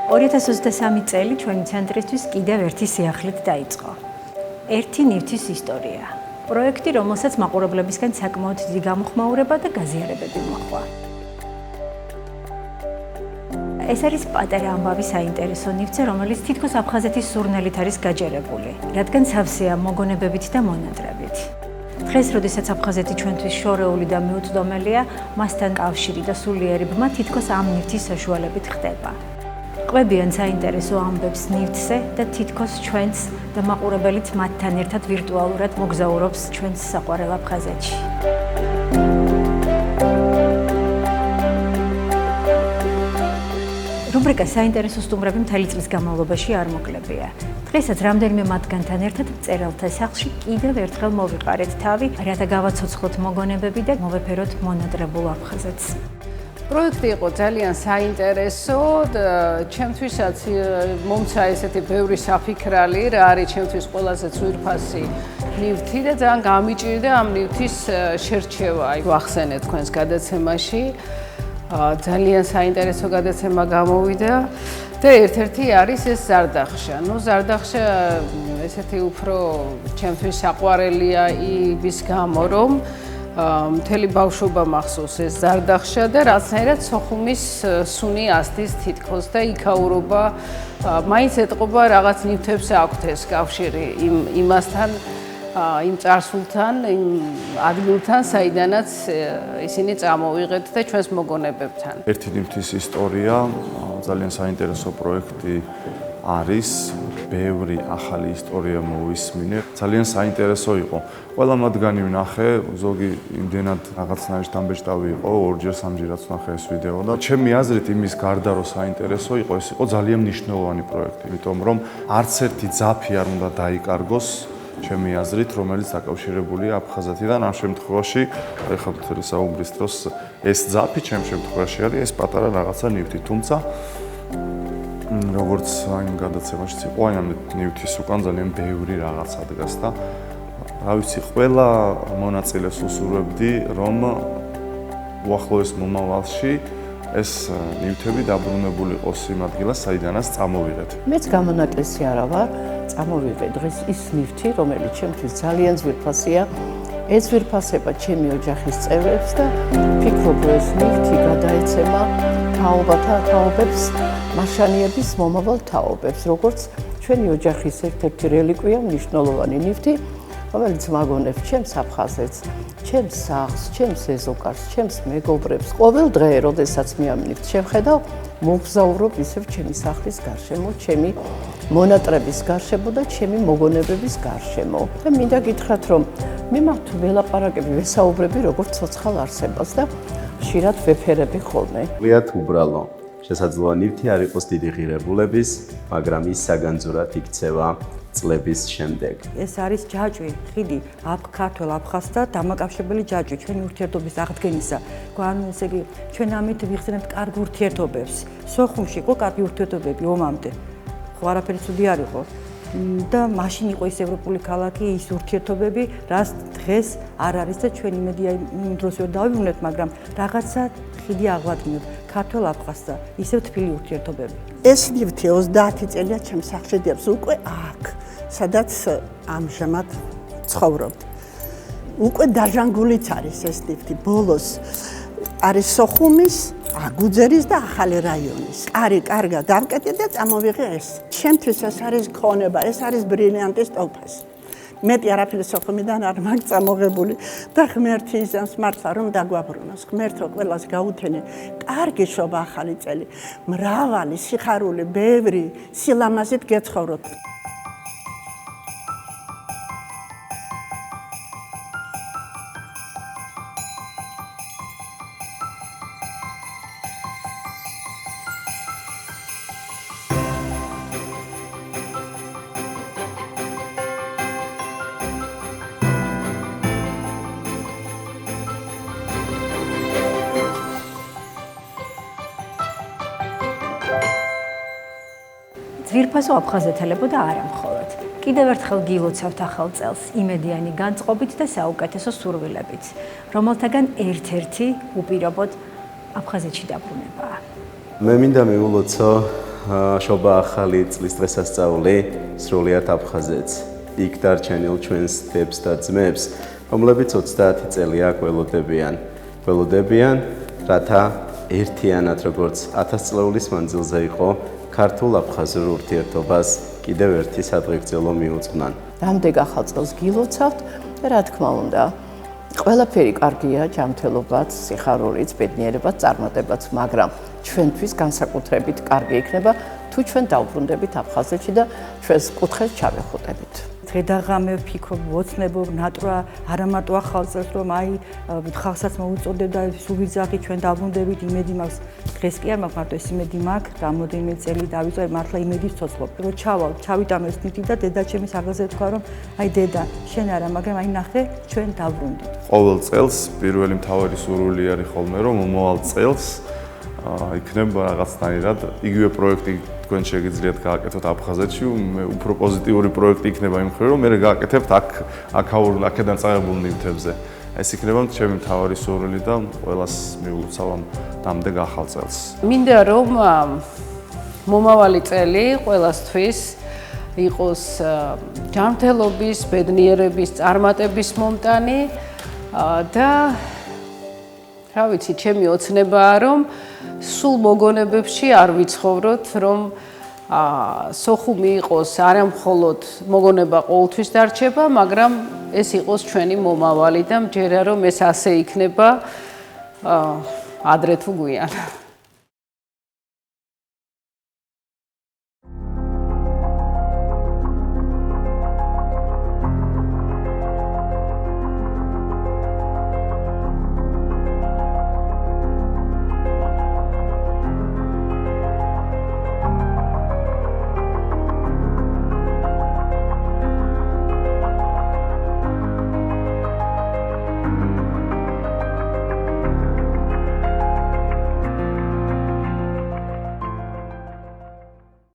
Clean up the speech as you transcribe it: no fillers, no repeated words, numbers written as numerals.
2023 წელი ჩვენი ცენტრისთვის კიდევ ერთი სიახლით დაიწყო. ერთი ნივთის ისტორია. პროექტი, რომელსაც მაყურებლებისგან საკმაოდ დიდი გამოხმაურება და გაზიარებები მოჰყვა. ეს არის პატარა ამბავი საინტერესო ნივთზე, რომელიც თითქოს აფხაზეთის სურნელით არის გაჯერებული, რადგან სავსეა მოგონებებით და მონატრებით. დღეს, როდესაც აფხაზეთი ჩვენთვის შორეული და მიუწვდომელია, მასთან კავშირი და სულიერი ბმა თითქოს ამ ნივთის საშუალებით ხდება. ყვებიან საინტერესო ამბებს ნივთზე და თითქოს ჩვენს და მაყურებელიც მათთან ერთად ვირტუალურად მოგზაურობს ჩვენს საყვარელ აფხაზეთში. რუბრიკა საინტერესო სტუმრები მთელი წლის განმავლობაში არ მოკლებია. დღესაც რამდენიმე მათგანთან ერთად მწერალთა სახლში კიდევ ერთხელ მოვიყარეთ თავი, რათა გავაცოცხლოთ მოგონებები და მოვეფეროთ მონატრებულ აფხაზეთს. პროექტი იყო ძალიან საინტერესო და ჩემთვისაც მომცა ესეთი ბევრი საფიქრალი, რა არის ჩემთვის ყველაზე ძვირფასი ნივთი და ძალიან გამიჭირდა ამ ნივთის შერჩევა. ვახსენეთ თქვენს გადაცემაში. ძალიან საინტერესო გადაცემა გამოვიდა და ერთ-ერთი არის ეს ზარდახშა. ზარდახშა ესეთი უფრო ჩემთვის საყვარელია იმის გამო, რომ მთელი ბავშვობა მახსოვს ეს ზარდახშა და რაღაცნაირად სოხუმის სუნი ასდის თითქოს და იქაურობა მაინც ეტყობა რაღაც ნივთებს აქვთ ეს კავშირი იმასთან, იმ წარსულთან, იმ ადგილთან, საიდანაც ისინი წამოვიღეთ და ჩვენს მოგონებებთან. ერთი ნივთის ისტორია ძალიან საინტერესო პროექტი არის. ბევრი ახალი ისტორია მოვისმინე. ძალიან საინტერესო იყო. ყველა მათგანი ვნახე, ზოგი იმდენად რაღაცნაირად დამბეჭდავი იყო, ორჯერ სამჯერაც ვნახე ეს ვიდეო და ჩემი აზრით იმის გარდა რომ საინტერესო იყო, ეს იყო ძალიან მნიშვნელოვანი პროექტი, იმიტომ რომ არც ერთი ძაფი არ უნდა დაიკარგოს, ჩემი აზრით, რომელიც დაკავშირებულია აფხაზეთიდან. ამ შემთხვევაში, ეხლა მთელი საუბრის დროს ეს ძაფი ჩემ შემთხვევაში არის ეს პატარა რაღაცა ნივთი, თუმცა როგორც იმ გადაცემაშიც იყო, ამ ნივთის უკან ძალიან ბევრი რაღაცა დგას და რა ვიცი, ყველა მონაწილეს უსურვებდი, რომ უახლოეს მომავალში ეს ნივთები დაბრუნებული იყოს იმ ადგილას, საიდანაც წამოვიღეთ. მეც გამონაკლისი არა ვარ, წამოვიღე დღეს ის ნივთი, რომელიც ჩემთვის ძალიან ძვირფასია. ეს ძვირფასება ჩემი ოჯახის წევრებს და ვფიქრობ, რომ ეს ნივთი გადაეცემა თაობათა თაობებს, მაშანიების მომავალ თაობებს, როგორც ჩვენი ოჯახის ერთ-ერთი რელიკვია, მნიშვნელოვანი ნივთი, რომელიც მაგონებს ჩემს აფხაზეთს, ჩემს სახლს, ჩემს ეზოკარს, ჩემს მეგობრებს. ყოველ დღე, როდესაც მე ამ ნივთს შევხედავ, მოგზაურობ ისევ ჩემი სახლის გარშემო, ჩემი მონატრების გარშემო და ჩემი მოგონებების გარშემო. და მინდა გითხრათ, რომ მე მათ ველაპარაკები, ვესაუბრები როგორც ცოცხალ არსებას და ხშირად ვეფერები ხოლმე. ვიათ უბრალო. შესაძლოა ნივთი არ იყოს დიდი ღირებულების, მაგრამ ის საგანძურად იქცევა წლების შემდეგ. ეს არის ჯაჭვი, ხიდი, ქართველ აფხაზთა დამაკავშირებელი ჯაჭვი ჩვენი ურთიერთობის აღდგენისა. ანუ ესე იგი, ჩვენ ამით ვიხსენებთ კარგ ურთიერთობებს. სოხუმში იყო კარგი ურთიერთობები ომამდე. ხო, არაფერი ცუდი არ იყო. და მაშინ იყო ის ევროპული ქალაქი, ის ურთიერთობები, რაც დღეს არ არის და ჩვენ იმედია იმ დროს ვერ დავიბრუნებთ, მაგრამ რაღაცა ხიდი აღვადგინოთ ქართველ აფხაზთა ისევ თბილი ურთიერთობები. ეს ნივთი 30 წელია ჩემს სახლში დებს უკვე აქ, სადაც ამჟამად ცხოვრობთ. უკვე დაჟანგულიც არის ეს ნივთი. ბოლოს არის სოხუმის, აგუძერის და ახალი რაიონის. კარგად დავკეტე და წამოვიღე ეს. ჩემთვის ეს არის ქონება, ეს არის ბრილიანტის ტოფას. მეტი არაფერი სოხუმიდან არ მაქვს წამოღებული და ღმერთი იზამს მართლა რომ დაგვაბრუნოს. ღმერთო ყველას გაუთენე. კარგი შობა ახალი წელი. მრავალი სიხარული, ბევრი სილამაზით გეცხოვროთ. ძვირფასო აფხაზეთელებო და არა მხოლოდ. კიდევ ერთხელ გილოცავთ ახალ წელს იმედიანი განწყობით და საუკეთესო სურვილებით, რომელთაგან ერთ-ერთი უპირობოდ აფხაზეთში დაბრუნებაა. მე მინდა მივულოცო შობა ახალი წლის დღესასწაული სრულიად აფხაზეთს. იქ დარჩენილ ჩვენს დებს და ძმებს, რომლებიც 30 წელია გველოდებიან, რათა ერთიანად როგორც 1000 წლეულის მანძილზე იყო ქართულ-აფხაზურ ურთიერთობას კიდევ ერთი სადღეგრძელო მიუძღვნან. რამდენ ახალ წელს გილოცავთ და რა თქმა უნდა, ყველაფერი კარგია, ჯანმრთელობაც, სიხარულიც, ბედნიერებაც, წარმატებაც, მაგრამ ჩვენთვის განსაკუთრებით კარგი იქნება თუ ჩვენ დავბრუნდებით აფხაზეთში და ჩვენს კუთხეს ჩავეხუტებით. დღე-დაღამე ვფიქრობ, ვოცნებობ, ნატრა არა მარტო ახალ წელს, რომ აი ხალხსაც მოუწოდებ და სუვიძაღი ჩვენ დავბრუნდებით, იმედი მაქვს. დღეს კი არ მაქვს მარტო ეს იმედი მაქვს, რამოდენიმე წელი დავიწყე, მართლა იმედიც ცოცხლობ. რომ ჩავიტანო ეს ნივთი და დედაჩემის აღაზე თქვა, რომ აი დედა, შენ არა, მაგრამ აი ნახე, ჩვენ დავბრუნდით. ყოველ წელს პირველი მთავარი სურვილი არის ხოლმე, რომ მომავალ წელს იქნება რაღაცნაირად იგივე პროექტი თქვენ შეგიძლიათ გააკეთოთ აფხაზეთში, უფრო პოზიტიური პროექტი იქნება იმ მხრივ, რომ მე გააკეთებთ აქედან წაღებულ ნივთებზე. ეს იქნება ჩემი მთავარი სურვილი და ყველას მიულოცავ ამ დამდეგ ახალ წელს. მინდა რომ მომავალი წელი ყველასთვის იყოს ჯანმრთელობის, ბედნიერების, წარმატების მომტანი და რა ვიცი, ჩემი ოცნებაა რომ სულ მოგონებებში არ ვიცხოვროთ, რომ სოხუმი იყოს არა მხოლოდ მოგონება ყოველთვის დარჩება, მაგრამ ეს იყოს ჩვენი მომავალი და მჯერა რომ ეს ასე იქნება ადრე თუ გვიან.